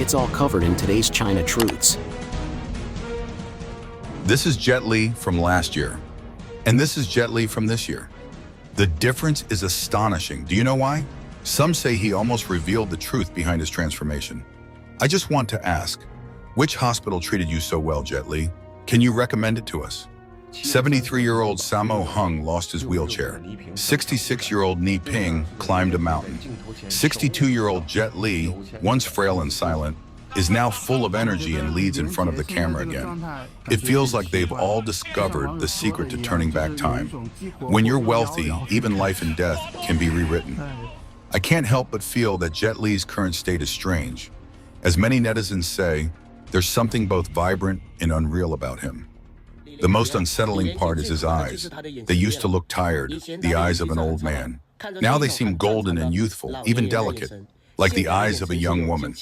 It's all covered in today's China Truths. This is Jet Li from last year, and this is Jet Li from this year. The difference is astonishing. Do you know why? Some say he almost revealed the truth behind his transformation. I just want to ask, which hospital treated you so well, Jet Li? Can you recommend it to us? 73-year-old Sammo Hung lost his wheelchair. 66-year-old Ni Ping climbed a mountain. 62-year-old Jet Li, once frail and silent, is now full of energy and leads in front of the camera again. It feels like they've all discovered the secret to turning back time. When you're wealthy, even life and death can be rewritten. I can't help but feel that Jet Li's current state is strange. As many netizens say, there's something both vibrant and unreal about him. The most unsettling part is his eyes. They used to look tired, the eyes of an old man. Now they seem golden and youthful, even delicate, like the eyes of a young woman.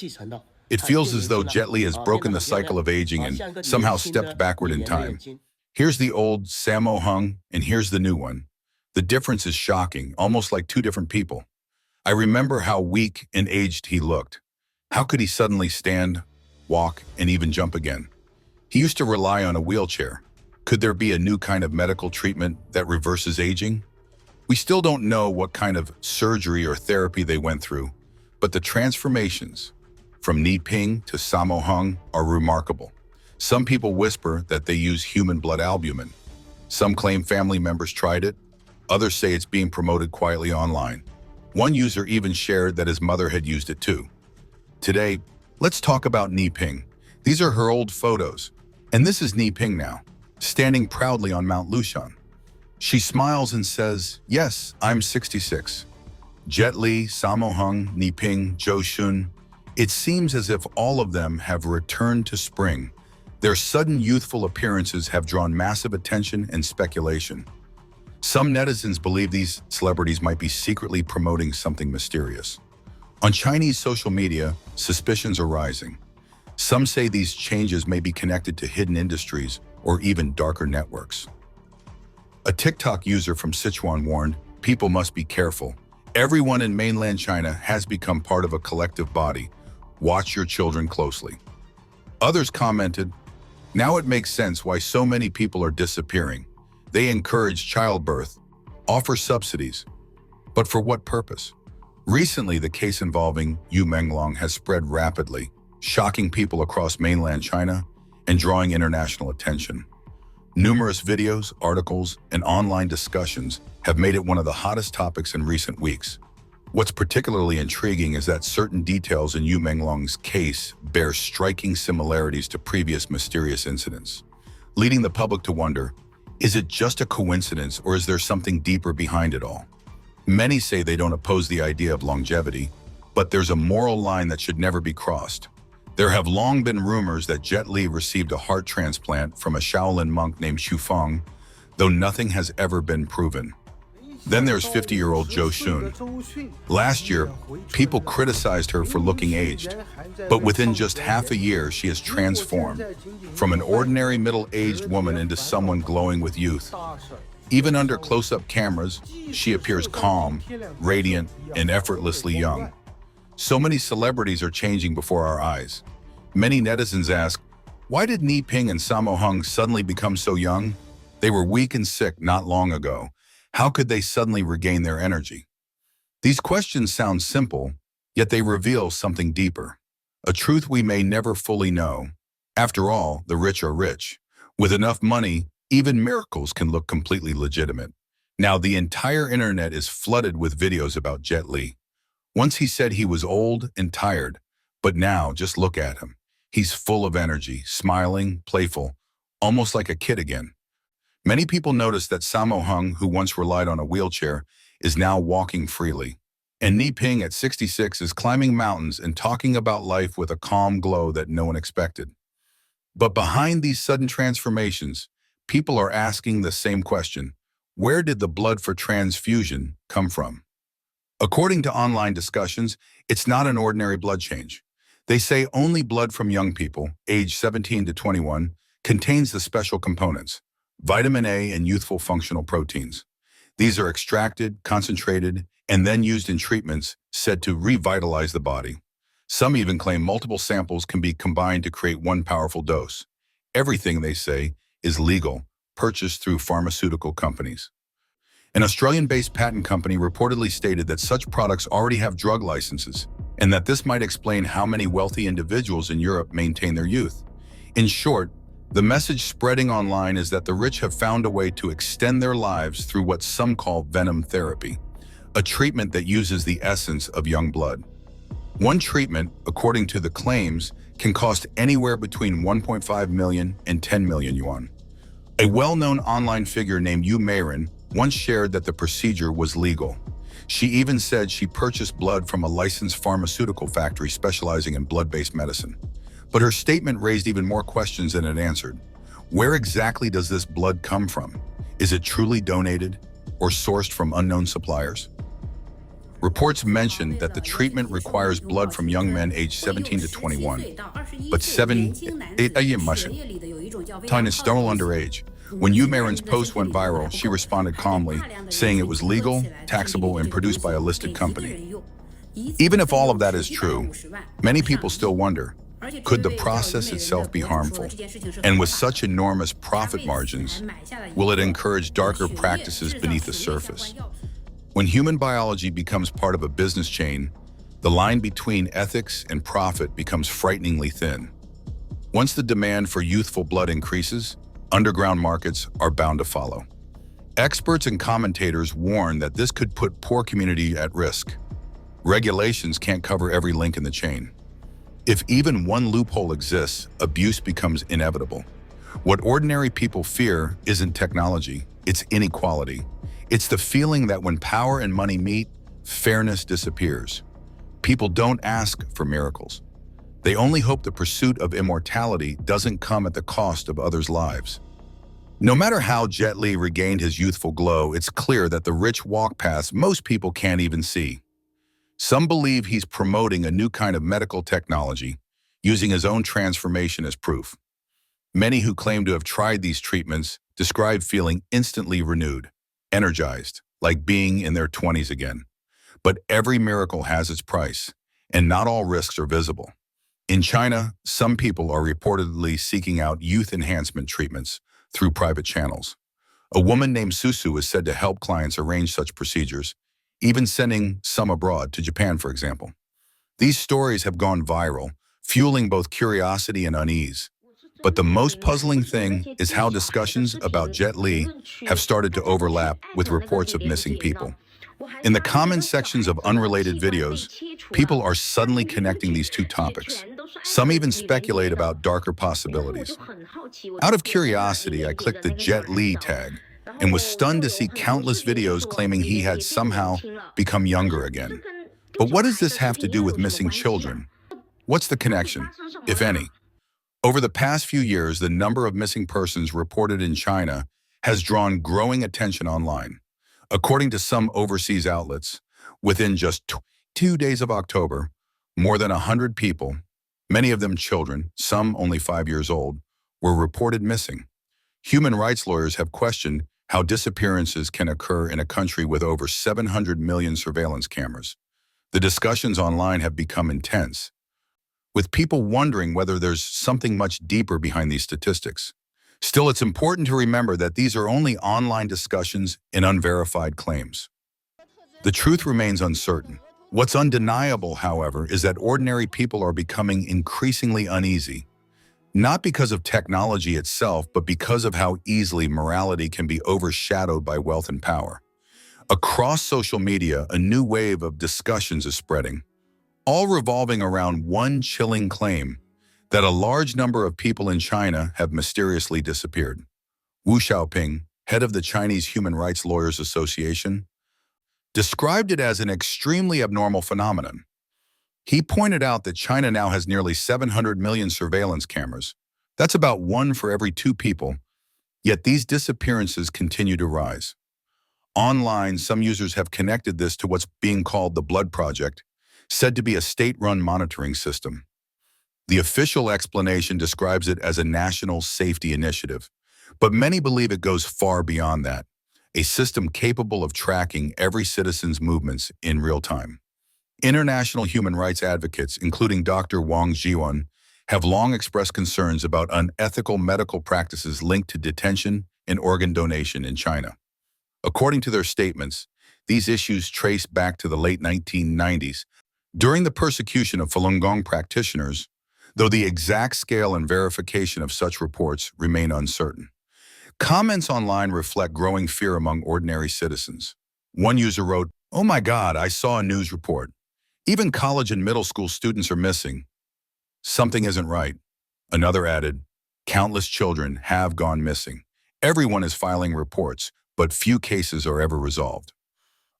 It feels as though Jet Li has broken the cycle of aging and somehow stepped backward in time. Here's the old Sammo Hung, and here's the new one. The difference is shocking, almost like two different people. I remember how weak and aged he looked. How could he suddenly stand, walk, and even jump again? He used to rely on a wheelchair. Could there be a new kind of medical treatment that reverses aging? We still don't know what kind of surgery or therapy they went through, but the transformations from Ni Ping to Sammo Hung are remarkable. Some people whisper that they use human blood albumin. Some claim family members tried it. Others say it's being promoted quietly online. One user even shared that his mother had used it too. Today, let's talk about Ni Ping. These are her old photos. And this is Ni Ping now, standing proudly on Mount Lushan. She smiles and says, "Yes, I'm 66. Jet Li, Sammo Hung, Ni Ping, Zhou Shun. It seems as if all of them have returned to spring. Their sudden youthful appearances have drawn massive attention and speculation. Some netizens believe these celebrities might be secretly promoting something mysterious. On Chinese social media, suspicions are rising. Some say these changes may be connected to hidden industries or even darker networks. A TikTok user from Sichuan warned, "People must be careful. Everyone in mainland China has become part of a collective body. Watch your children closely." Others commented, "Now it makes sense why so many people are disappearing. They encourage childbirth, offer subsidies. But for what purpose?" Recently, the case involving Menglong has spread rapidly, shocking people across mainland China and drawing international attention. Numerous videos, articles, and online discussions have made it one of the hottest topics in recent weeks. What's particularly intriguing is that certain details in Menglong's case bear striking similarities to previous mysterious incidents, leading the public to wonder, is it just a coincidence or is there something deeper behind it all? Many say they don't oppose the idea of longevity, but there's a moral line that should never be crossed. There have long been rumors that Jet Li received a heart transplant from a Shaolin monk named Feng, though nothing has ever been proven. Then there's 50-year-old Zhou Shun. Last year, people criticized her for looking aged, but within just half a year, she has transformed from an ordinary middle-aged woman into someone glowing with youth. Even under close-up cameras, she appears calm, radiant, and effortlessly young. So many celebrities are changing before our eyes. Many netizens ask, why did Ni Ping and Sammo Hung suddenly become so young? They were weak and sick not long ago. How could they suddenly regain their energy? These questions sound simple, yet they reveal something deeper. A truth we may never fully know. After all, the rich are rich. With enough money, even miracles can look completely legitimate. Now, the entire internet is flooded with videos about Jet Li. Once he said he was old and tired, but now just look at him. He's full of energy, smiling, playful, almost like a kid again. Many people notice that Sammo Hung, who once relied on a wheelchair, is now walking freely. And Ni Ping at 66 is climbing mountains and talking about life with a calm glow that no one expected. But behind these sudden transformations, people are asking the same question. Where did the blood for transfusion come from? According to online discussions, it's not an ordinary blood change. They say only blood from young people, age 17 to 21, contains the special components, vitamin A and youthful functional proteins. These are extracted, concentrated, and then used in treatments said to revitalize the body. Some even claim multiple samples can be combined to create one powerful dose. Everything, they say, is legal, purchased through pharmaceutical companies. An Australian-based patent company reportedly stated that such products already have drug licenses, and that this might explain how many wealthy individuals in Europe maintain their youth. In short, the message spreading online is that the rich have found a way to extend their lives through what some call venom therapy, a treatment that uses the essence of young blood. One treatment, according to the claims, can cost anywhere between 1.5 million and 10 million yuan. A well-known online figure named Yu Meiren once shared that the procedure was legal. She even said she purchased blood from a licensed pharmaceutical factory specializing in blood-based medicine. But her statement raised even more questions than it answered. Where exactly does this blood come from? Is it truly donated or sourced from unknown suppliers? Reports mentioned that the treatment requires blood from young men aged 17 to 21, but 8 is still underage. When Yu Meiren's post went viral, she responded calmly, saying it was legal, taxable, and produced by a listed company. Even if all of that is true, many people still wonder, could the process itself be harmful? And with such enormous profit margins, will it encourage darker practices beneath the surface? When human biology becomes part of a business chain, the line between ethics and profit becomes frighteningly thin. Once the demand for youthful blood increases, underground markets are bound to follow. Experts and commentators warn that this could put poor communities at risk. Regulations can't cover every link in the chain. If even one loophole exists, abuse becomes inevitable. What ordinary people fear isn't technology, it's inequality. It's the feeling that when power and money meet, fairness disappears. People don't ask for miracles. They only hope the pursuit of immortality doesn't come at the cost of others' lives. No matter how Jet Li regained his youthful glow, it's clear that the rich walk paths most people can't even see. Some believe he's promoting a new kind of medical technology, using his own transformation as proof. Many who claim to have tried these treatments describe feeling instantly renewed, energized, like being in their 20s again. But every miracle has its price, and not all risks are visible. In China, some people are reportedly seeking out youth enhancement treatments through private channels. A woman named Susu is said to help clients arrange such procedures, even sending some abroad, to Japan, for example. These stories have gone viral, fueling both curiosity and unease. But the most puzzling thing is how discussions about Jet Li have started to overlap with reports of missing people. In the comment sections of unrelated videos, people are suddenly connecting these two topics. Some even speculate about darker possibilities. Out of curiosity, I clicked the Jet Li tag and was stunned to see countless videos claiming he had somehow become younger again. But what does this have to do with missing children? What's the connection, if any? Over the past few years, the number of missing persons reported in China has drawn growing attention online. According to some overseas outlets, within just 2 days of October, more than 100 people, many of them children, some only 5 years old, were reported missing. Human rights lawyers have questioned how disappearances can occur in a country with over 700 million surveillance cameras. The discussions online have become intense, with people wondering whether there's something much deeper behind these statistics. Still, it's important to remember that these are only online discussions and unverified claims. The truth remains uncertain. What's undeniable, however, is that ordinary people are becoming increasingly uneasy, not because of technology itself, but because of how easily morality can be overshadowed by wealth and power. Across social media, a new wave of discussions is spreading, all revolving around one chilling claim: that a large number of people in China have mysteriously disappeared. Wu Xiaoping, head of the Chinese Human Rights Lawyers Association, described it as an extremely abnormal phenomenon. He pointed out that China now has nearly 700 million surveillance cameras. That's about 1 for every 2 people, yet these disappearances continue to rise. Online, some users have connected this to what's being called the Blood Project, said to be a state-run monitoring system. The official explanation describes it as a national safety initiative, but many believe it goes far beyond that, a system capable of tracking every citizen's movements in real time. International human rights advocates, including Dr. Wang Jiwan, have long expressed concerns about unethical medical practices linked to detention and organ donation in China. According to their statements, these issues trace back to the late 1990s, during the persecution of Falun Gong practitioners, though the exact scale and verification of such reports remain uncertain. Comments online reflect growing fear among ordinary citizens. One user wrote, "Oh my God, I saw a news report. Even college and middle school students are missing. Something isn't right." Another added, "Countless children have gone missing. Everyone is filing reports, but few cases are ever resolved."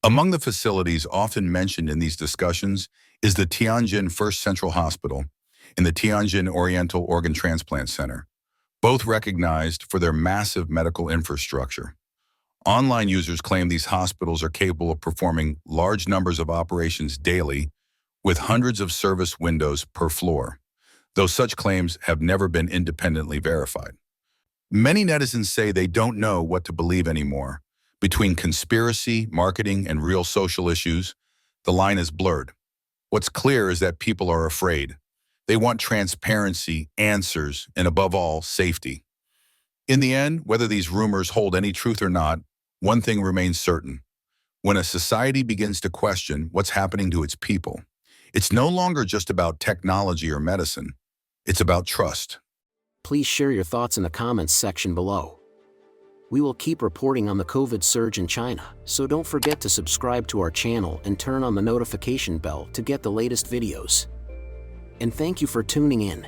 Among the facilities often mentioned in these discussions is the Tianjin First Central Hospital and the Tianjin Oriental Organ Transplant Center, both recognized for their massive medical infrastructure. Online users claim these hospitals are capable of performing large numbers of operations daily, with hundreds of service windows per floor, though such claims have never been independently verified. Many netizens say they don't know what to believe anymore. Between conspiracy, marketing, and real social issues, the line is blurred. What's clear is that people are afraid. They want transparency, answers, and above all, safety. In the end, whether these rumors hold any truth or not, one thing remains certain. When a society begins to question what's happening to its people, it's no longer just about technology or medicine. It's about trust. Please share your thoughts in the comments section below. We will keep reporting on the COVID surge in China, so don't forget to subscribe to our channel and turn on the notification bell to get the latest videos. And thank you for tuning in.